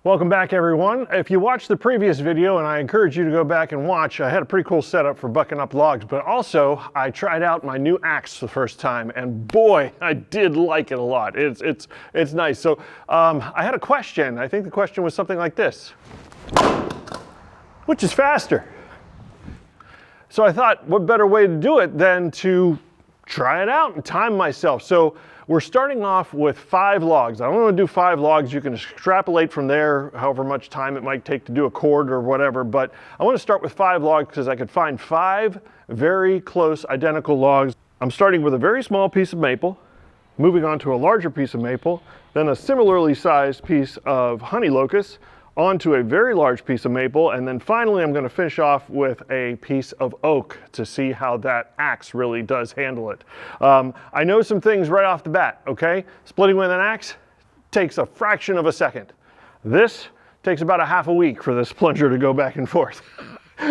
Welcome back, everyone. If you watched the previous video, and I encourage you to go back and watch, I had a pretty cool setup for bucking up logs, but also I tried out my new axe for the first time, and boy, I did like it a lot. It's nice. So I had a question. I think the question was something like this: which is faster? So I thought, what better way to do it than to try it out and time myself. So we're starting off with 5 logs. I don't want to do 5 logs. You can extrapolate from there however much time it might take to do a cord or whatever, but I want to start with 5 logs because I could find 5 very close identical logs. I'm starting with a very small piece of maple, moving on to a larger piece of maple, then a similarly sized piece of honey locust, onto a very large piece of maple, and then finally I'm going to finish off with a piece of oak to see how that axe really does handle it. I know some things right off the bat, okay? Splitting with an axe takes a fraction of a second. This takes about a half a week for this plunger to go back and forth.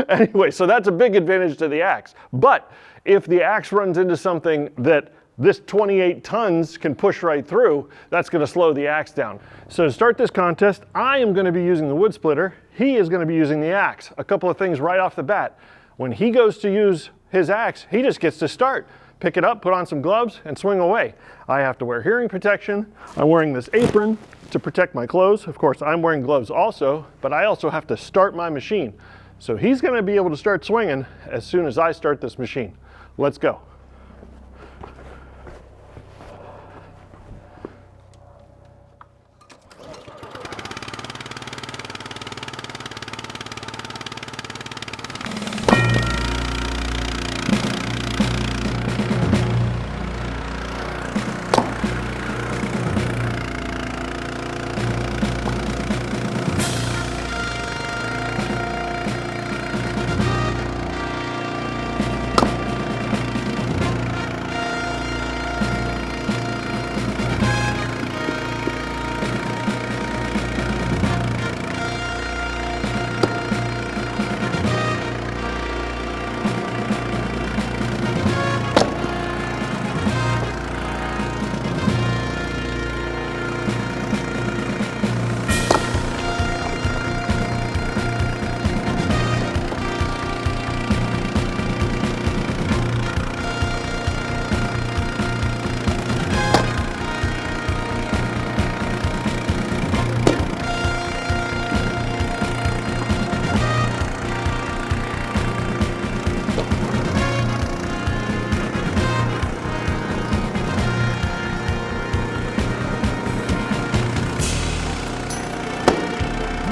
Anyway, so that's a big advantage to the axe. But if the axe runs into something that this 28 tons can push right through, that's going to slow the axe down. So to start this contest, I am going to be using the wood splitter. He is going to be using the axe. A couple of things right off the bat. When he goes to use his axe, he just gets to start. Pick it up, put on some gloves, and swing away. I have to wear hearing protection. I'm wearing this apron to protect my clothes. Of course, I'm wearing gloves also, but I also have to start my machine. So he's going to be able to start swinging as soon as I start this machine. Let's go.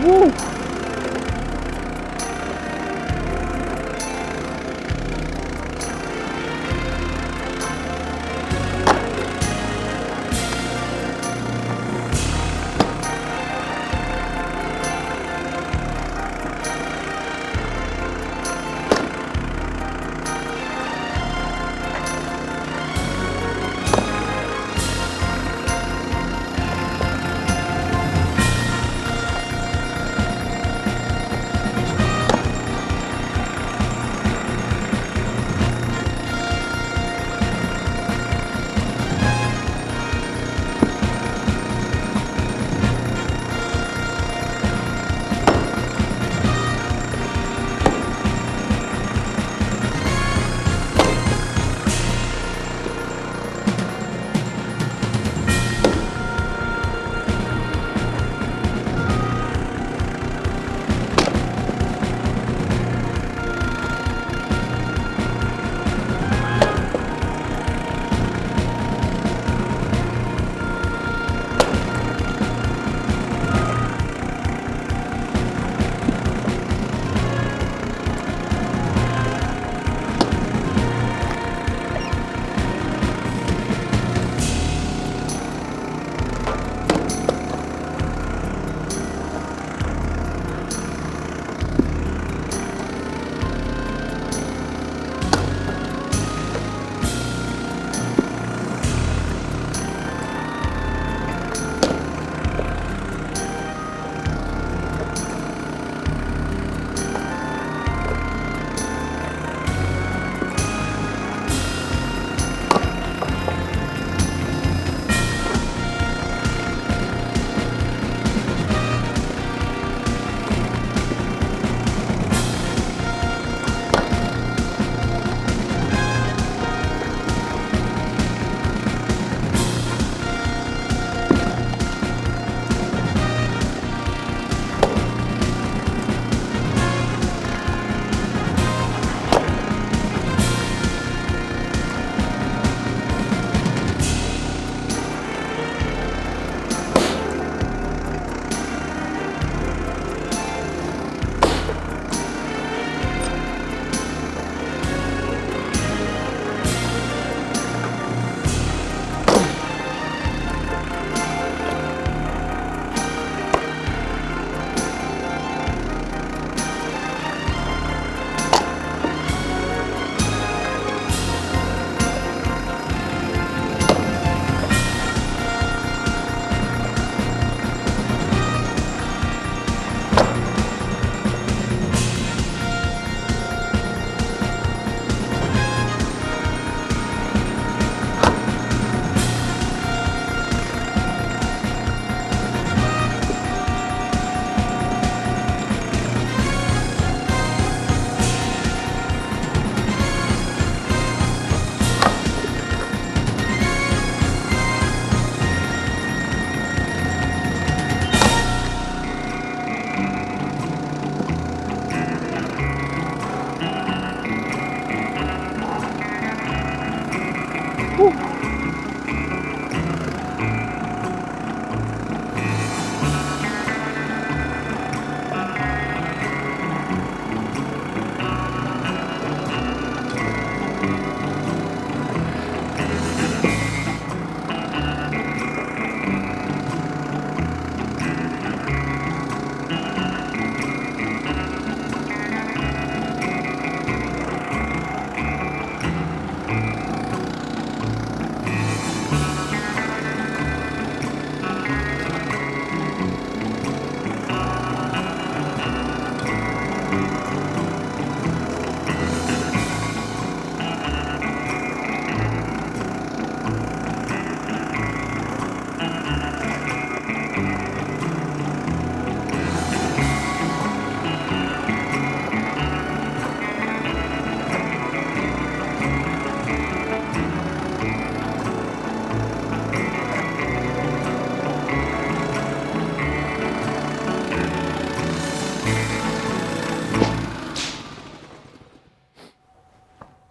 Woo!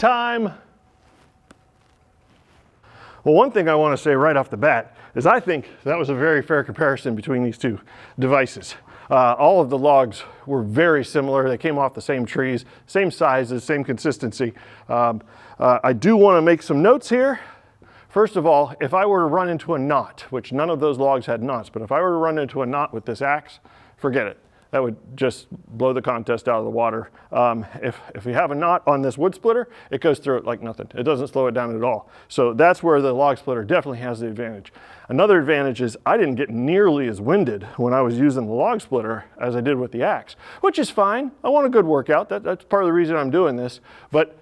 time. Well, one thing I want to say right off the bat is I think that was a very fair comparison between these two devices. All of the logs were very similar. They came off the same trees, same sizes, same consistency. I do want to make some notes here. First of all, if I were to run into a knot, which none of those logs had knots, but if I were to run into a knot with this axe, forget it. That would just blow the contest out of the water. If you have a knot on this wood splitter, it goes through it like nothing. It doesn't slow it down at all. So that's where the log splitter definitely has the advantage. Another advantage is I didn't get nearly as winded when I was using the log splitter as I did with the axe, which is fine. I want a good workout. That's part of the reason I'm doing this. But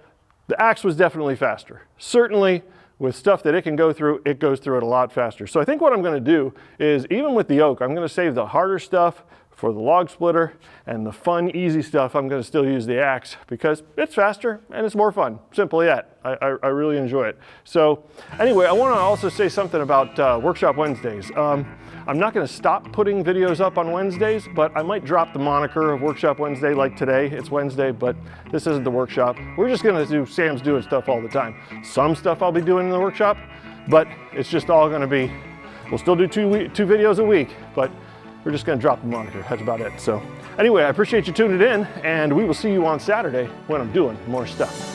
the axe was definitely faster. Certainly, with stuff that it can go through, it goes through it a lot faster. So I think what I'm going to do is, even with the oak, I'm going to save the harder stuff for the log splitter, and the fun, easy stuff, I'm going to still use the axe because it's faster and it's more fun. Simple yet. I really enjoy it. So anyway, I want to also say something about Workshop Wednesdays. I'm not going to stop putting videos up on Wednesdays, but I might drop the moniker of Workshop Wednesday like today. It's Wednesday, but this isn't the workshop. We're just going to do Sam's doing stuff all the time. Some stuff I'll be doing in the workshop, but it's just all going to be, we'll still do two videos a week, but we're just going to drop the moniker. That's about it. So anyway, I appreciate you tuning in, and we will see you on Saturday when I'm doing more stuff.